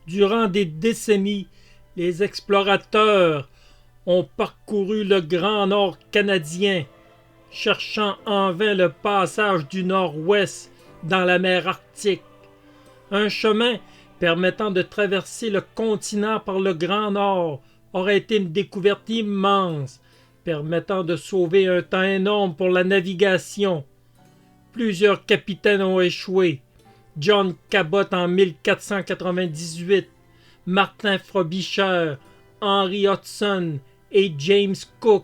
Durant des décennies, les explorateurs ont parcouru le Grand Nord canadien, cherchant en vain le passage du Nord-Ouest dans la mer Arctique. Un chemin permettant de traverser le continent par le Grand Nord aurait été une découverte immense, permettant de sauver un temps énorme pour la navigation. Plusieurs capitaines ont échoué. John Cabot en 1498, Martin Frobisher, Henry Hudson et James Cook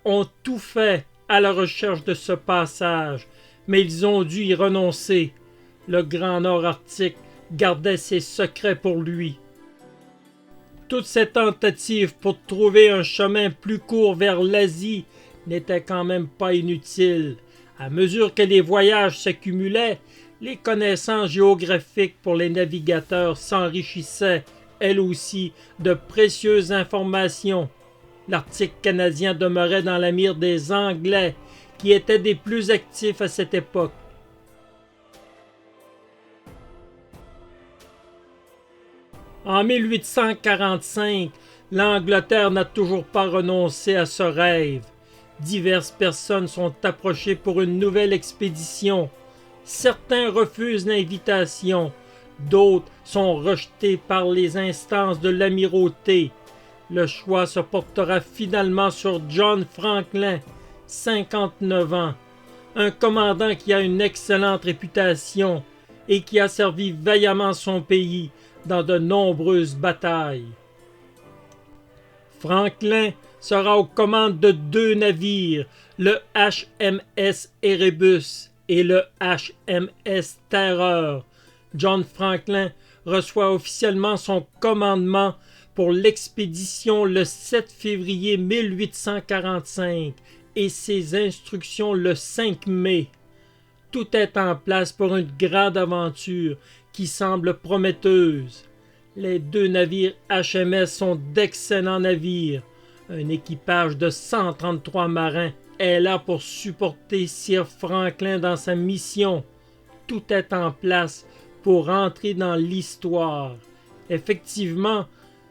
ont tout fait à la recherche de ce passage, mais ils ont dû y renoncer. Le Grand Nord Arctique gardait ses secrets pour lui. Toutes ces tentatives pour trouver un chemin plus court vers l'Asie n'étaient quand même pas inutiles. À mesure que les voyages s'accumulaient, les connaissances géographiques pour les navigateurs s'enrichissaient, elles aussi, de précieuses informations. L'Arctique canadien demeurait dans la mire des Anglais, qui étaient des plus actifs à cette époque. En 1845, l'Angleterre n'a toujours pas renoncé à ce rêve. Diverses personnes sont approchées pour une nouvelle expédition. Certains refusent l'invitation, d'autres sont rejetés par les instances de l'amirauté. Le choix se portera finalement sur John Franklin, 59 ans, un commandant qui a une excellente réputation et qui a servi vaillamment son pays dans de nombreuses batailles. Franklin sera aux commandes de 2 navires, le HMS Erebus et le HMS Terror. John Franklin reçoit officiellement son commandement pour l'expédition le 7 février 1845 et ses instructions le 5 mai. Tout est en place pour une grande aventure qui semble prometteuse. Les 2 navires HMS sont d'excellents navires. Un équipage de 133 marins est là pour supporter Sir Franklin dans sa mission. Tout est en place pour entrer dans l'histoire. Effectivement,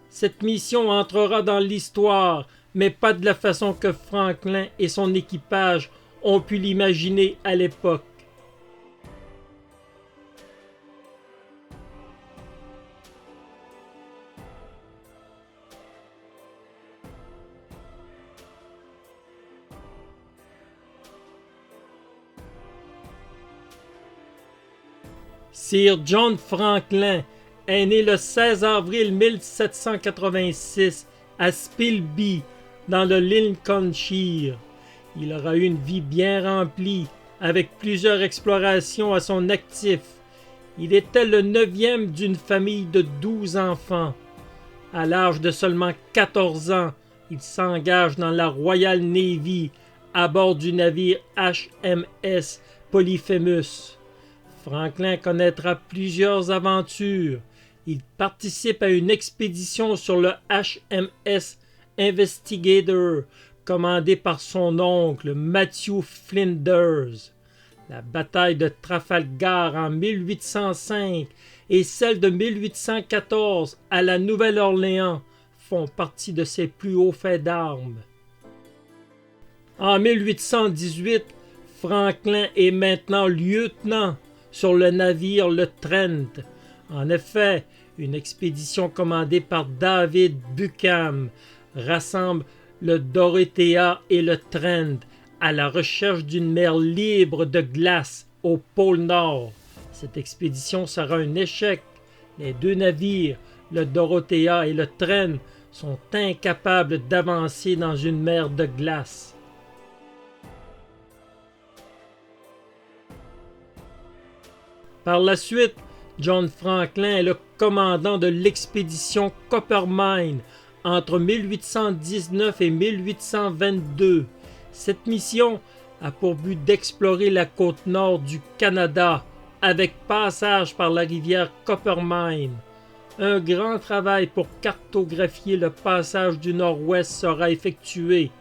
cette mission entrera dans l'histoire, mais pas de la façon que Franklin et son équipage ont pu l'imaginer à l'époque. Sir John Franklin est né le 16 avril 1786 à Spilby, dans le Lincolnshire. Il aura eu une vie bien remplie, avec plusieurs explorations à son actif. Il était le 9e d'une famille de 12 enfants. À l'âge de seulement 14 ans, il s'engage dans la Royal Navy à bord du navire HMS Polyphemus. Franklin connaîtra plusieurs aventures. Il participe à une expédition sur le HMS Investigator, commandé par son oncle Matthew Flinders. La bataille de Trafalgar en 1805 et celle de 1814 à la Nouvelle-Orléans font partie de ses plus hauts faits d'armes. En 1818, Franklin est maintenant lieutenant sur le navire le Trent. En effet, une expédition commandée par David Buchan rassemble le Dorothea et le Trent à la recherche d'une mer libre de glace au pôle Nord. Cette expédition sera un échec. Les 2 navires, le Dorothea et le Trent, sont incapables d'avancer dans une mer de glace. Par la suite, John Franklin est le commandant de l'expédition Coppermine entre 1819 et 1822. Cette mission a pour but d'explorer la côte nord du Canada avec passage par la rivière Coppermine. Un grand travail pour cartographier le passage du nord-ouest sera effectué.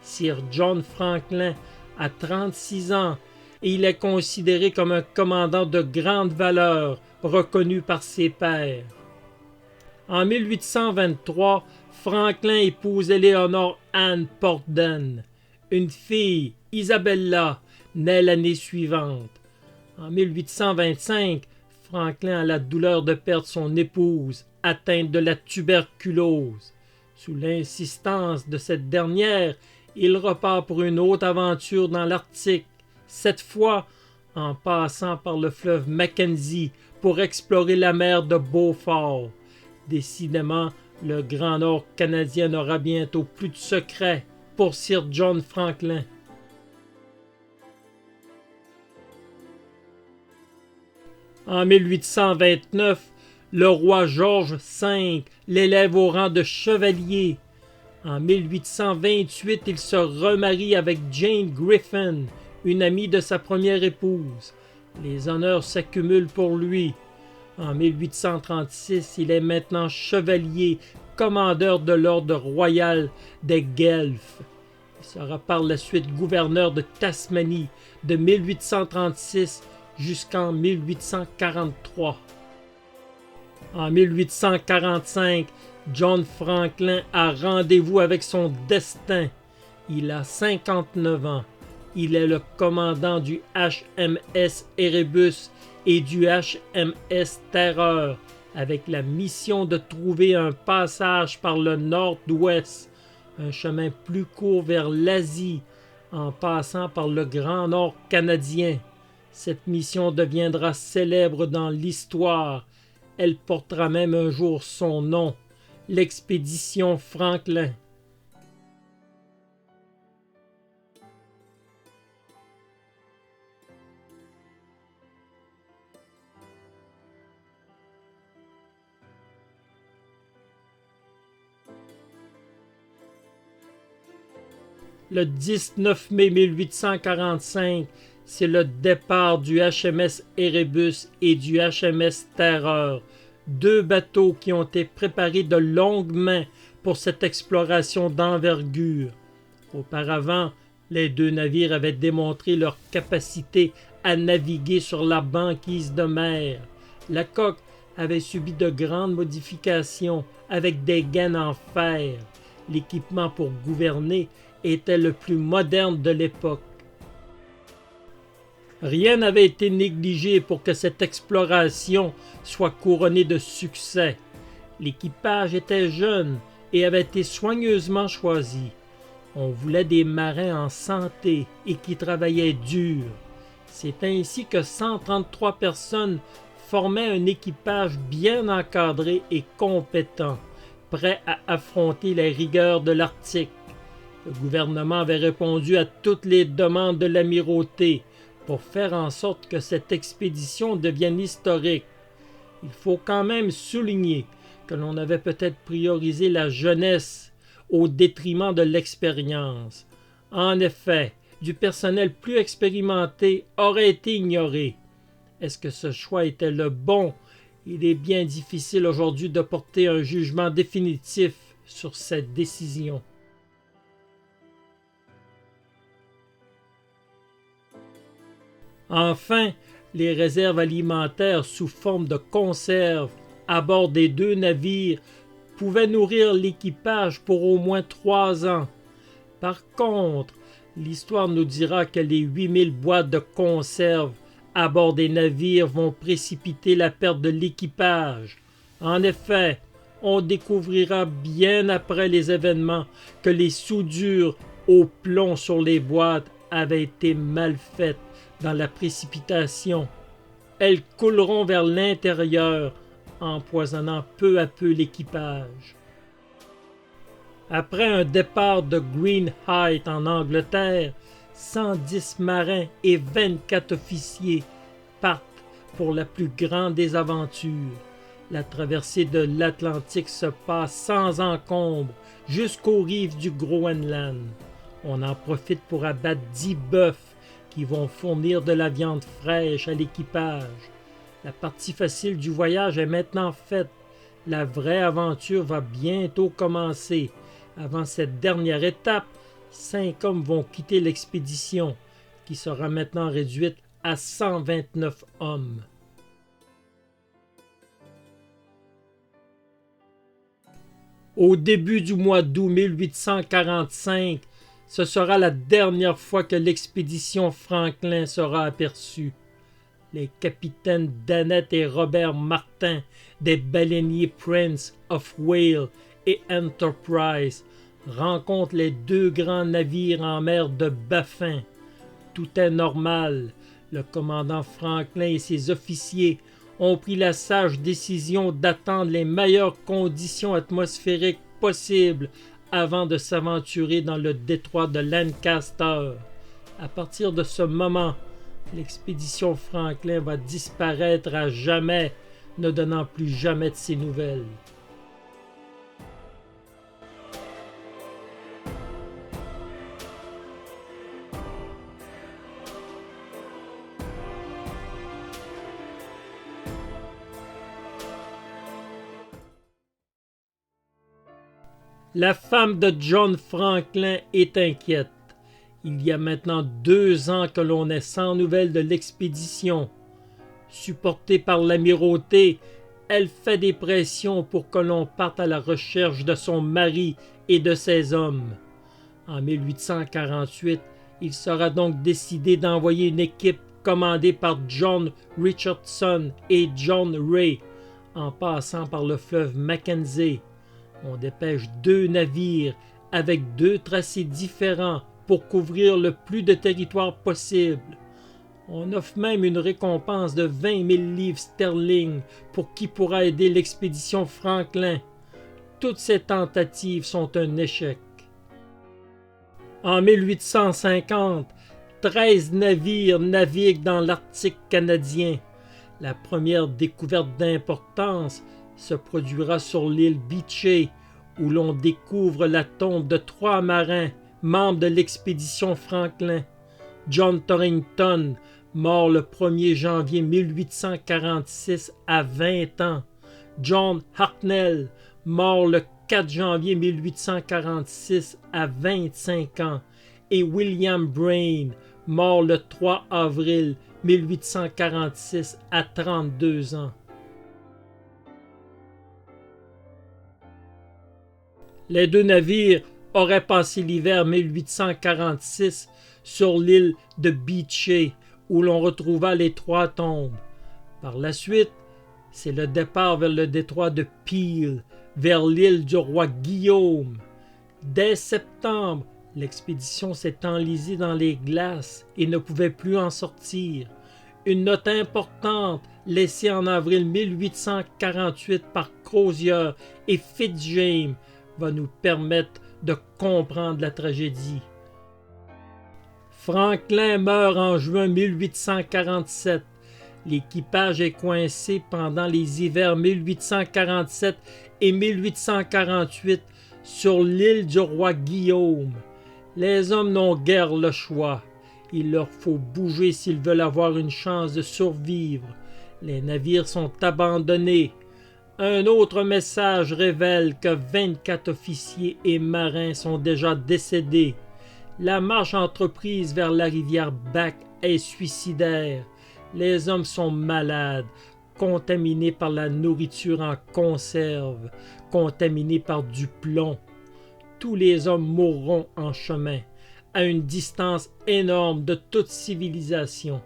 Sir John Franklin a 36 ans et il est considéré comme un commandant de grande valeur, reconnu par ses pairs. En 1823, Franklin épouse Éléonore Anne Portden. Une fille, Isabella, naît l'année suivante. En 1825, Franklin a la douleur de perdre son épouse, atteinte de la tuberculose. Sous l'insistance de cette dernière, il repart pour une autre aventure dans l'Arctique, cette fois en passant par le fleuve Mackenzie pour explorer la mer de Beaufort. Décidément, le Grand Nord canadien n'aura bientôt plus de secret pour Sir John Franklin. En 1829, le roi George V l'élève au rang de chevalier. En 1828, il se remarie avec Jane Griffin, une amie de sa première épouse. Les honneurs s'accumulent pour lui. En 1836, il est maintenant chevalier, commandeur de l'ordre royal des Guelfes. Il sera par la suite gouverneur de Tasmanie de 1836 jusqu'en 1843. En 1845, John Franklin a rendez-vous avec son destin. Il a 59 ans. Il est le commandant du HMS Erebus et du HMS Terreur, avec la mission de trouver un passage par le nord-ouest, un chemin plus court vers l'Asie, en passant par le Grand Nord canadien. Cette mission deviendra célèbre dans l'histoire. Elle portera même un jour son nom, l'expédition Franklin. Le 19 mai 1845, c'est le départ du HMS Erebus et du HMS Terreur, deux bateaux qui ont été préparés de longue main pour cette exploration d'envergure. Auparavant, les deux navires avaient démontré leur capacité à naviguer sur la banquise de mer. La coque avait subi de grandes modifications avec des gaines en fer. L'équipement pour gouverner était le plus moderne de l'époque. Rien n'avait été négligé pour que cette exploration soit couronnée de succès. L'équipage était jeune et avait été soigneusement choisi. On voulait des marins en santé et qui travaillaient dur. C'est ainsi que 133 personnes formaient un équipage bien encadré et compétent, prêt à affronter les rigueurs de l'Arctique. Le gouvernement avait répondu à toutes les demandes de l'amirauté pour faire en sorte que cette expédition devienne historique. Il faut quand même souligner que l'on avait peut-être priorisé la jeunesse au détriment de l'expérience. En effet, du personnel plus expérimenté aurait été ignoré. Est-ce que ce choix était le bon? Il est bien difficile aujourd'hui de porter un jugement définitif sur cette décision. Enfin, les réserves alimentaires sous forme de conserves à bord des deux navires pouvaient nourrir l'équipage pour au moins 3 ans. Par contre, l'histoire nous dira que les 8000 boîtes de conserves à bord des navires vont précipiter la perte de l'équipage. En effet, on découvrira bien après les événements que les soudures au plomb sur les boîtes avaient été mal faites dans la précipitation. Elles couleront vers l'intérieur, empoisonnant peu à peu l'équipage. Après un départ de Greenhithe en Angleterre, 110 marins et 24 officiers partent pour la plus grande des aventures. La traversée de l'Atlantique se passe sans encombre jusqu'aux rives du Groenland. On en profite pour abattre 10 bœufs qui vont fournir de la viande fraîche à l'équipage. La partie facile du voyage est maintenant faite. La vraie aventure va bientôt commencer. Avant cette dernière étape, 5 hommes vont quitter l'expédition, qui sera maintenant réduite à 129 hommes. Au début du mois d'août 1845, ce sera la dernière fois que l'expédition Franklin sera aperçue. Les capitaines Danette et Robert Martin des baleiniers Prince of Wales et Enterprise rencontrent les 2 grands navires en mer de Baffin. Tout est normal. Le commandant Franklin et ses officiers ont pris la sage décision d'attendre les meilleures conditions atmosphériques possibles avant de s'aventurer dans le détroit de Lancaster. À partir de ce moment, l'expédition Franklin va disparaître à jamais, ne donnant plus jamais de ses nouvelles. La femme de John Franklin est inquiète. Il y a maintenant 2 ans que l'on est sans nouvelles de l'expédition. Supportée par l'amirauté, elle fait des pressions pour que l'on parte à la recherche de son mari et de ses hommes. En 1848, il sera donc décidé d'envoyer une équipe commandée par John Richardson et John Ray, en passant par le fleuve Mackenzie. On dépêche 2 navires avec 2 tracés différents pour couvrir le plus de territoire possible. On offre même une récompense de 20 000 livres sterling pour qui pourra aider l'expédition Franklin. Toutes ces tentatives sont un échec. En 1850, 13 navires naviguent dans l'Arctique canadien. La première découverte d'importance se produira sur l'île Beechey, où l'on découvre la tombe de 3 marins, membres de l'expédition Franklin. John Torrington, mort le 1er janvier 1846 à 20 ans. John Hartnell, mort le 4 janvier 1846 à 25 ans. Et William Brain, mort le 3 avril 1846 à 32 ans. Les 2 navires auraient passé l'hiver 1846 sur l'île de Beechey, où l'on retrouva les 3 tombes. Par la suite, c'est le départ vers le détroit de Peel, vers l'île du roi Guillaume. Dès septembre, l'expédition s'est enlisée dans les glaces et ne pouvait plus en sortir. Une note importante laissée en avril 1848 par Crozier et Fitzjames va nous permettre de comprendre la tragédie. Franklin meurt en juin 1847. L'équipage est coincé pendant les hivers 1847 et 1848 sur l'île du roi Guillaume. Les hommes n'ont guère le choix. Il leur faut bouger s'ils veulent avoir une chance de survivre. Les navires sont abandonnés. Un autre message révèle que 24 officiers et marins sont déjà décédés. La marche entreprise vers la rivière Back est suicidaire. Les hommes sont malades, contaminés par la nourriture en conserve, contaminés par du plomb. Tous les hommes mourront en chemin, à une distance énorme de toute civilisation.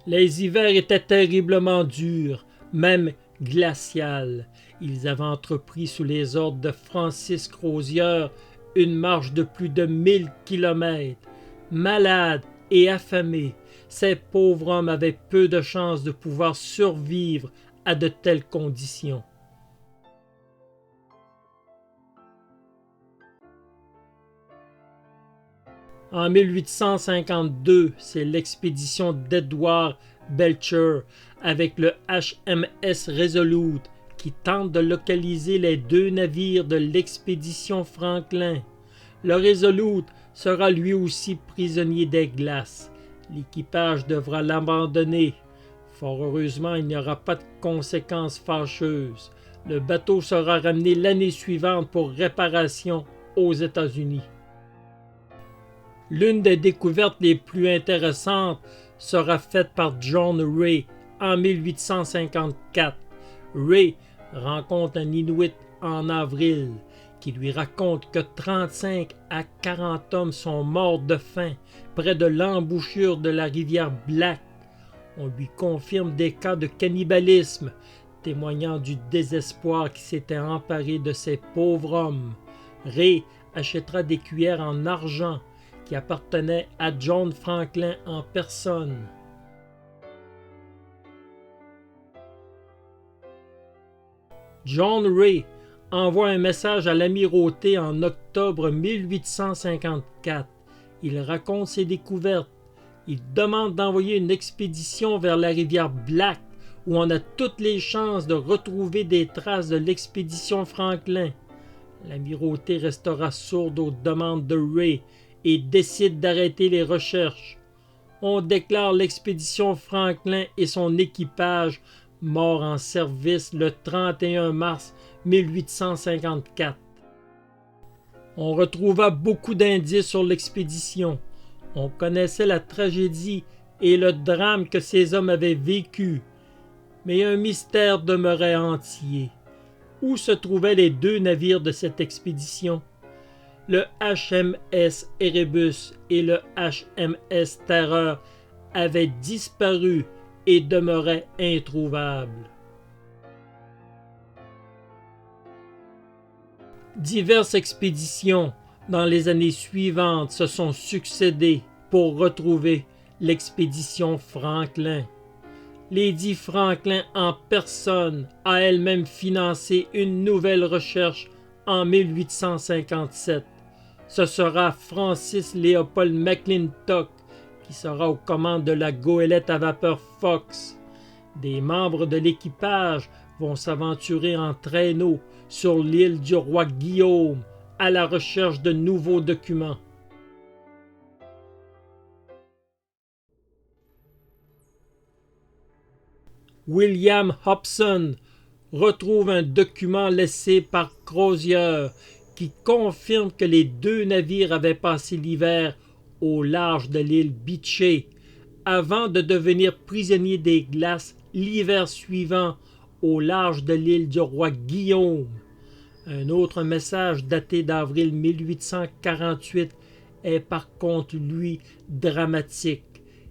Les hivers étaient terriblement durs, même glacial. Ils avaient entrepris sous les ordres de Francis Crozier une marche de plus de 1000 kilomètres. Malades et affamés, ces pauvres hommes avaient peu de chances de pouvoir survivre à de telles conditions. En 1852, c'est l'expédition d'Edward Belcher avec le HMS Resolute qui tente de localiser les 2 navires de l'expédition Franklin. Le Resolute sera lui aussi prisonnier des glaces. L'équipage devra l'abandonner. Fort heureusement, il n'y aura pas de conséquences fâcheuses. Le bateau sera ramené l'année suivante pour réparation aux États-Unis. L'une des découvertes les plus intéressantes sera faite par John Ray en 1854. Ray rencontre un Inuit en avril qui lui raconte que 35 à 40 hommes sont morts de faim près de l'embouchure de la rivière Black. On lui confirme des cas de cannibalisme, témoignant du désespoir qui s'était emparé de ces pauvres hommes. Ray achètera des cuillères en argent qui appartenaient à John Franklin en personne. John Ray envoie un message à l'Amirauté en octobre 1854. Il raconte ses découvertes. Il demande d'envoyer une expédition vers la rivière Black où on a toutes les chances de retrouver des traces de l'expédition Franklin. L'Amirauté restera sourde aux demandes de Ray et décide d'arrêter les recherches. On déclare l'expédition Franklin et son équipage morts en service le 31 mars 1854. On retrouva beaucoup d'indices sur l'expédition. On connaissait la tragédie et le drame que ces hommes avaient vécu. Mais un mystère demeurait entier. Où se trouvaient les 2 navires de cette expédition? Le HMS Erebus et le HMS Terreur avaient disparu et demeuraient introuvables. Diverses expéditions dans les années suivantes se sont succédé pour retrouver l'expédition Franklin. Lady Franklin en personne a elle-même financé une nouvelle recherche en 1857. Ce sera Francis Léopold McClintock qui sera aux commandes de la goélette à vapeur Fox. Des membres de l'équipage vont s'aventurer en traîneau sur l'île du roi Guillaume à la recherche de nouveaux documents. William Hobson retrouve un document laissé par Crozier qui confirme que les 2 navires avaient passé l'hiver au large de l'île Beechey avant de devenir prisonniers des glaces l'hiver suivant au large de l'île du roi Guillaume. Un autre message daté d'avril 1848 est par contre, lui, dramatique.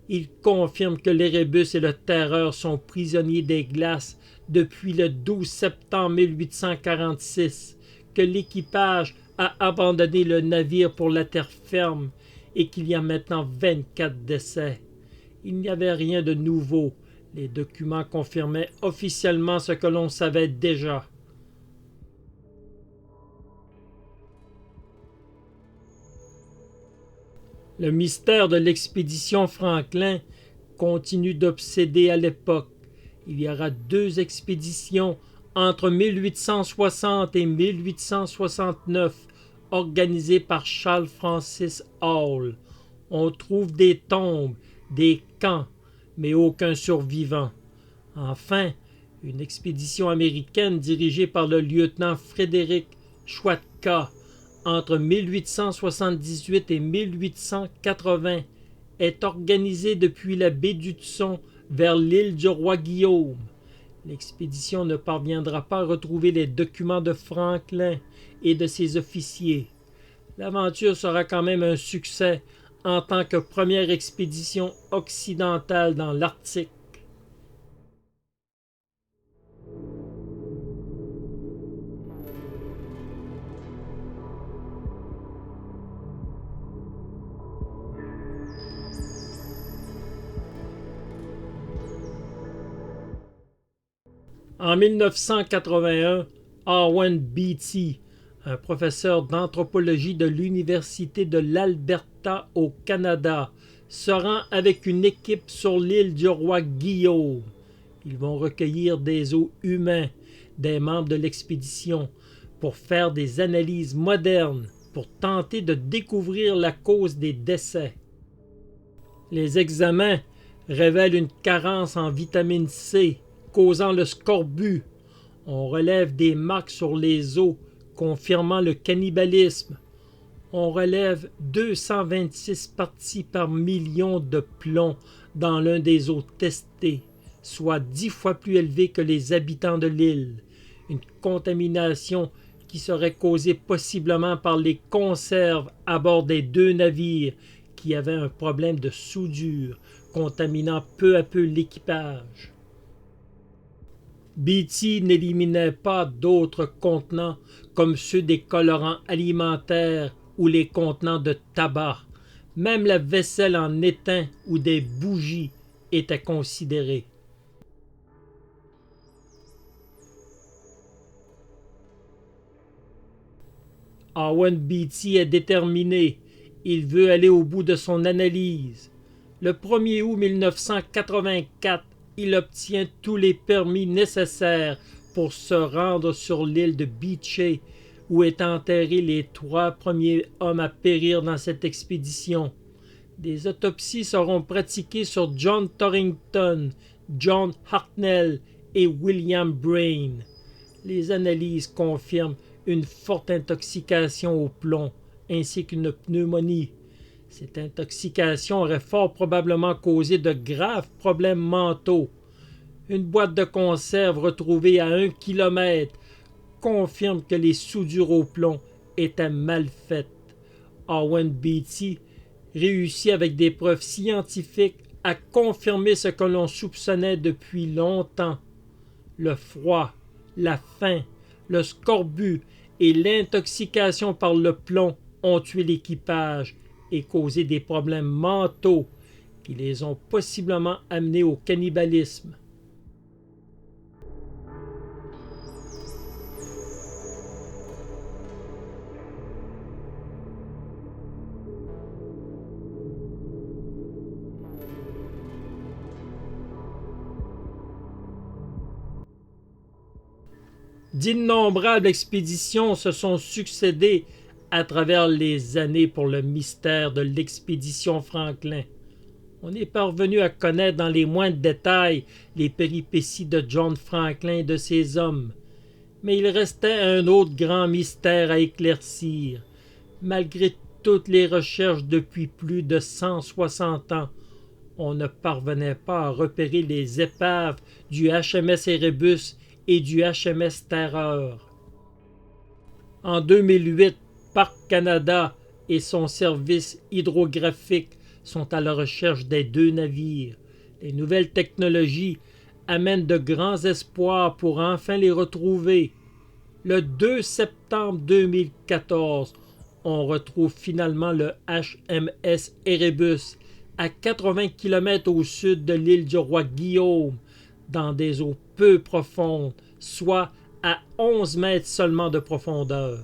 Il confirme que l'Erebus et le Terreur sont prisonniers des glaces depuis le 12 septembre 1846, que l'équipage a abandonné le navire pour la terre ferme et qu'il y a maintenant 24 décès. Il n'y avait rien de nouveau. Les documents confirmaient officiellement ce que l'on savait déjà. Le mystère de l'expédition Franklin continue d'obséder à l'époque. Il y aura 2 expéditions entre 1860 et 1869 organisées par Charles Francis Hall. On trouve des tombes, des camps, mais aucun survivant. Enfin, une expédition américaine dirigée par le lieutenant Frédéric Schwatka entre 1878 et 1880 est organisée depuis la baie d'Hudson vers l'île du roi Guillaume. L'expédition ne parviendra pas à retrouver les documents de Franklin et de ses officiers. L'aventure sera quand même un succès en tant que première expédition occidentale dans l'Arctique. En 1981, Owen Beatty, un professeur d'anthropologie de l'Université de l'Alberta au Canada, se rend avec une équipe sur l'île du roi Guillaume. Ils vont recueillir des os humains des membres de l'expédition pour faire des analyses modernes pour tenter de découvrir la cause des décès. Les examens révèlent une carence en vitamine C causant le scorbut. On relève des marques sur les os confirmant le cannibalisme. On relève 226 parties par million de plomb dans l'un des os testés, soit 10 fois plus élevé que les habitants de l'île. Une contamination qui serait causée possiblement par les conserves à bord des 2 navires qui avaient un problème de soudure, contaminant peu à peu l'équipage. Beatty n'éliminait pas d'autres contenants comme ceux des colorants alimentaires ou les contenants de tabac. Même la vaisselle en étain ou des bougies était considérée. Owen Beatty est déterminé. Il veut aller au bout de son analyse. Le 1er août 1984, il obtient tous les permis nécessaires pour se rendre sur l'île de Beechey, où étaient enterrés les 3 premiers hommes à périr dans cette expédition. Des autopsies seront pratiquées sur John Torrington, John Hartnell et William Brain. Les analyses confirment une forte intoxication au plomb ainsi qu'une pneumonie. Cette intoxication aurait fort probablement causé de graves problèmes mentaux. Une boîte de conserve retrouvée à 1 kilomètre confirme que les soudures au plomb étaient mal faites. Owen Beatty réussit avec des preuves scientifiques à confirmer ce que l'on soupçonnait depuis longtemps. Le froid, la faim, le scorbut et l'intoxication par le plomb ont tué l'équipage et causé des problèmes mentaux qui les ont possiblement amenés au cannibalisme. D'innombrables expéditions se sont succédé à travers les années pour le mystère de l'expédition Franklin. On est parvenu à connaître dans les moindres détails les péripéties de John Franklin et de ses hommes. Mais il restait un autre grand mystère à éclaircir. Malgré toutes les recherches depuis plus de 160 ans, on ne parvenait pas à repérer les épaves du HMS Erebus et du HMS Terreur. En 2008, Parc Canada et son service hydrographique sont à la recherche des 2 navires. Les nouvelles technologies amènent de grands espoirs pour enfin les retrouver. Le 2 septembre 2014, on retrouve finalement le HMS Erebus à 80 km au sud de l'île du roi Guillaume, dans des eaux peu profondes, soit à 11 mètres seulement de profondeur.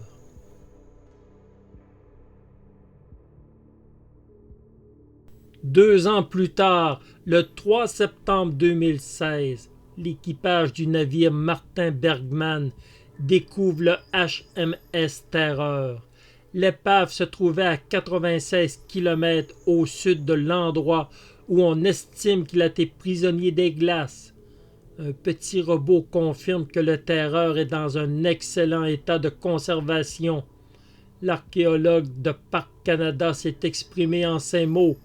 Deux ans plus tard, le 3 septembre 2016, l'équipage du navire Martin Bergman découvre le HMS Terreur. L'épave se trouvait à 96 km au sud de l'endroit où on estime qu'il a été prisonnier des glaces. Un petit robot confirme que le Terreur est dans un excellent état de conservation. L'archéologue de Parc Canada s'est exprimé en ces mots.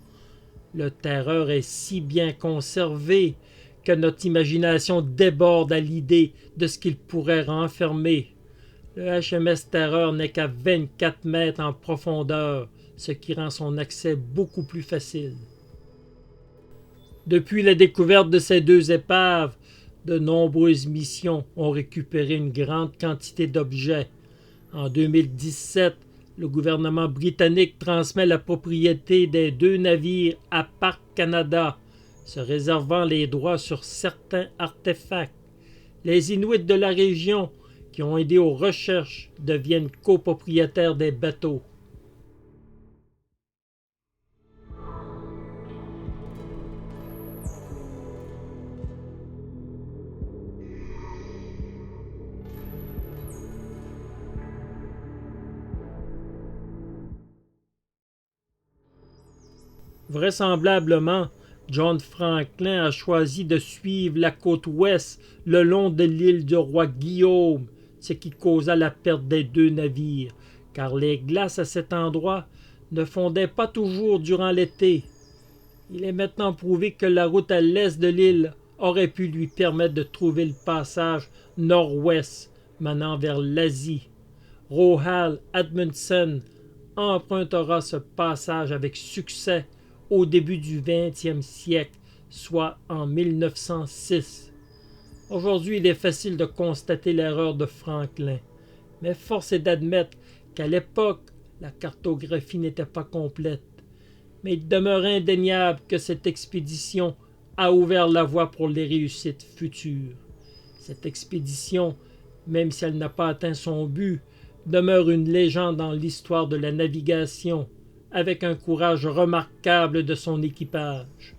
Le Terreur est si bien conservé que notre imagination déborde à l'idée de ce qu'il pourrait renfermer. Le HMS Terreur n'est qu'à 24 mètres en profondeur, ce qui rend son accès beaucoup plus facile. Depuis la découverte de ces 2 épaves, de nombreuses missions ont récupéré une grande quantité d'objets. En 2017, le gouvernement britannique transmet la propriété des 2 navires à Parc Canada, se réservant les droits sur certains artefacts. Les Inuits de la région, qui ont aidé aux recherches, deviennent copropriétaires des bateaux. Vraisemblablement, John Franklin a choisi de suivre la côte ouest le long de l'île du roi Guillaume, ce qui causa la perte des deux navires, car les glaces à cet endroit ne fondaient pas toujours durant l'été. Il est maintenant prouvé que la route à l'est de l'île aurait pu lui permettre de trouver le passage nord-ouest menant vers l'Asie. Roald Amundsen empruntera ce passage avec succès au début du XXe siècle, soit en 1906. Aujourd'hui, il est facile de constater l'erreur de Franklin, mais force est d'admettre qu'à l'époque, la cartographie n'était pas complète. Mais il demeure indéniable que cette expédition a ouvert la voie pour les réussites futures. Cette expédition, même si elle n'a pas atteint son but, demeure une légende dans l'histoire de la navigation, avec un courage remarquable de son équipage.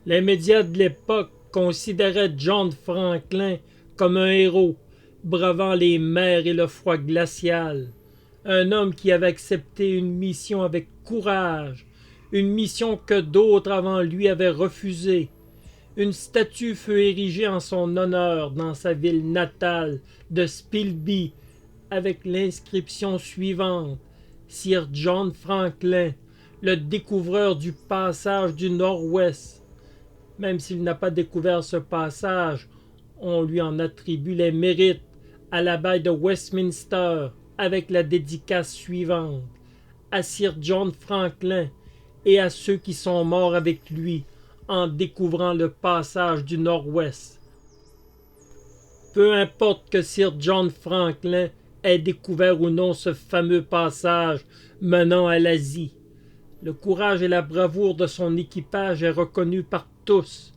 Les médias de l'époque considéraient John Franklin comme un héros, bravant les mers et le froid glacial. Un homme qui avait accepté une mission avec courage, une mission que d'autres avant lui avaient refusée. Une statue fut érigée en son honneur dans sa ville natale de Spilsby, avec l'inscription suivante: Sir John Franklin, le découvreur du passage du Nord-Ouest. Même s'il n'a pas découvert ce passage, on lui en attribue les mérites à l'abbaye de Westminster, avec la dédicace suivante: à Sir John Franklin et à ceux qui sont morts avec lui en découvrant le passage du Nord-Ouest. Peu importe que Sir John Franklin ait découvert ou non ce fameux passage menant à l'Asie, le courage et la bravoure de son équipage est reconnu par tous.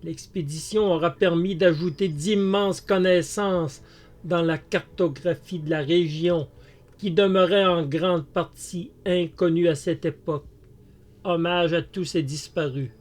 L'expédition aura permis d'ajouter d'immenses connaissances dans la cartographie de la région, qui demeurait en grande partie inconnue à cette époque. Hommage à tous ces disparus.